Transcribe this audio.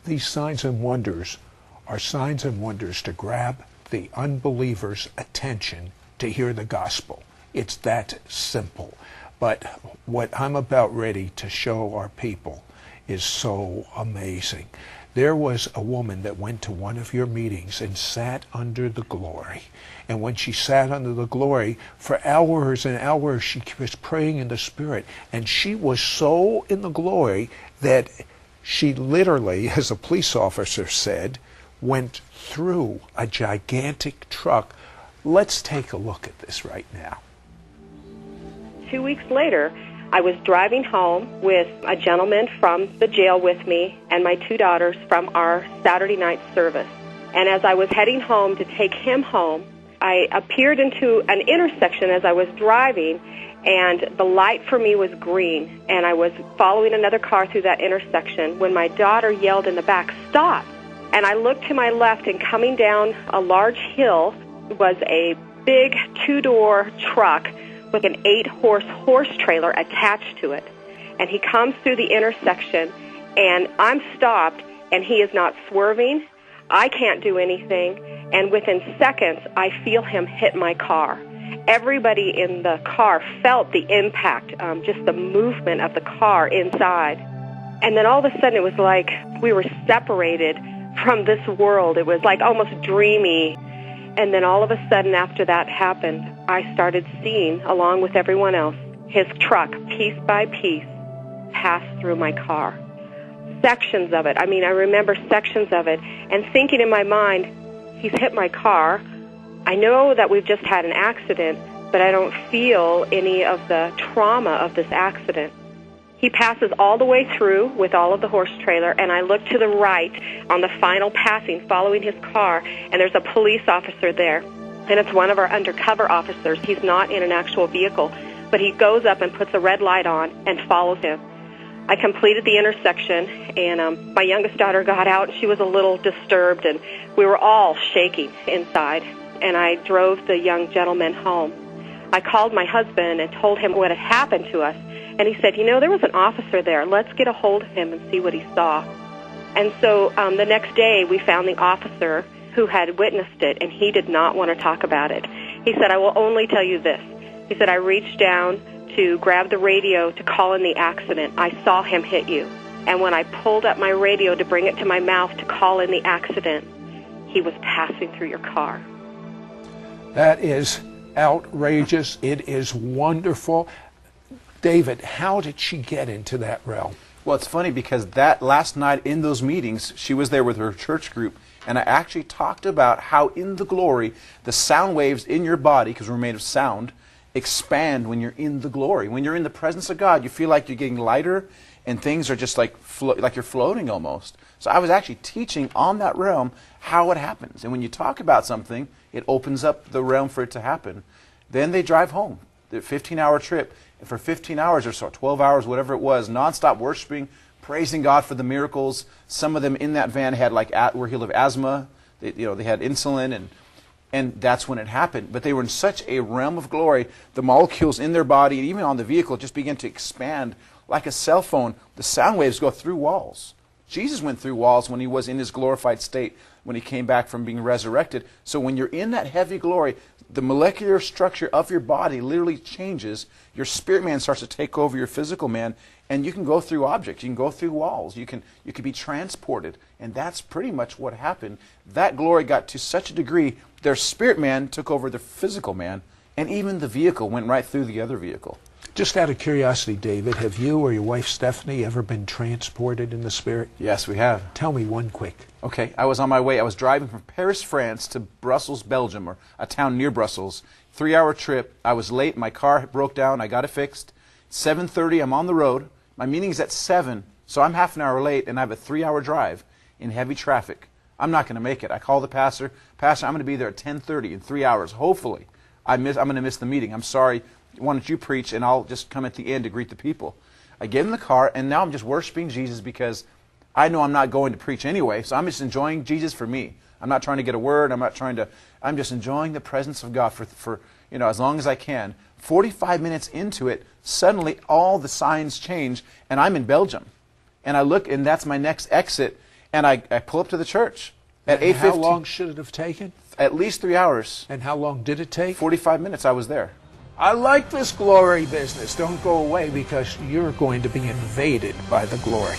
These signs and wonders are signs and wonders to grab the unbeliever's attention to hear the gospel. It's that simple. But what I'm about ready to show our people is so amazing. There was a woman that went to one of your meetings and sat under the glory. And when she sat under the glory, for hours and hours she was praying in the Spirit. And she was so in the glory that she literally, as a police officer said, went through a gigantic truck. Let's take a look at this right now. 2 weeks later, I was driving home with a gentleman from the jail with me and my 2 daughters from our Saturday night service. And as I was heading home to take him home, I appeared into an intersection as I was driving, and the light for me was green, and I was following another car through that intersection when my daughter yelled in the back, "Stop!" And I looked to my left, and coming down a large hill was a big 2-door truck with an 8-horse trailer attached to it. And he comes through the intersection, and I'm stopped, and he is not swerving. I can't do anything, and within seconds, I feel him hit my car. Everybody in the car felt the impact, just the movement of the car inside. And then all of a sudden, it was like we were separated from this world. It was like almost dreamy. And then all of a sudden, after that happened, I started seeing, along with everyone else, his truck, piece by piece, pass through my car. Sections of it. I mean, I remember sections of it, and thinking in my mind, he's hit my car. I know that we've just had an accident, but I don't feel any of the trauma of this accident. He passes all the way through with all of the horse trailer, and I look to the right on the final passing, following his car, and there's a police officer there, and it's one of our undercover officers. He's not in an actual vehicle, but he goes up and puts a red light on and follows him. I completed the intersection, and my youngest daughter got out. She was a little disturbed, and we were all shaking inside, and I drove the young gentleman home. I called my husband and told him what had happened to us, and he said, there was an officer there. Let's get a hold of him and see what he saw. And so the next day, we found the officer who had witnessed it, and he did not want to talk about it. He said, "I will only tell you this." He said, "I reached down to grab the radio to call in the accident. I saw him hit you. And when I pulled up my radio to bring it to my mouth to call in the accident, he was passing through your car." That is outrageous. It is wonderful. David, how did she get into that realm? Well, it's funny because that last night in those meetings, she was there with her church group, and I actually talked about how in the glory, the sound waves in your body, because we're made of sound, expand when you're in the glory. When you're in the presence of God, you feel like you're getting lighter, and things are just like you're floating almost. So I was actually teaching on that realm how it happens. And when you talk about something, it opens up the realm for it to happen. Then they drive home, the 15-hour trip. And for 15 hours or so, 12 hours, whatever it was, nonstop worshiping, praising God for the miracles. Some of them in that van had were healed of asthma. They had insulin, and that's when it happened. But they were in such a realm of glory, the molecules in their body, and even on the vehicle, just began to expand like a cell phone. The sound waves go through walls. Jesus went through walls when he was in his glorified state, when he came back from being resurrected. So when you're in that heavy glory, the molecular structure of your body literally changes. Your spirit man starts to take over your physical man, and you can go through objects. You can go through walls. You can be transported, and that's pretty much what happened. That glory got to such a degree, their spirit man took over their physical man, and even the vehicle went right through the other vehicle. Just out of curiosity, David, have you or your wife Stephanie ever been transported in the Spirit? Yes, we have. Tell me one quick. Okay, I was on my way. I was driving from Paris, France to Brussels, Belgium, or a town near Brussels. 3-hour trip. I was late. My car broke down. I got it fixed. 7:30, I'm on the road. My meeting's at 7, so I'm half an hour late, and I have a 3-hour drive in heavy traffic. I'm not going to make it. I call the pastor. Pastor, I'm going to be there at 10:30 in 3 hours. Hopefully. I'm going to miss the meeting. I'm sorry. Why don't you preach, and I'll just come at the end to greet the people. I get in the car, and now I'm just worshiping Jesus because I know I'm not going to preach anyway, so I'm just enjoying Jesus for me. I'm not trying to get a word. I'm just enjoying the presence of God for as long as I can. 45 minutes into it, suddenly all the signs change, and I'm in Belgium. And I look, and that's my next exit, And I pull up to the church at And 8:15. how long should it have taken? At least 3 hours. And how long did it take? 45 minutes I was there. I like this glory business. Don't go away because you're going to be invaded by the glory.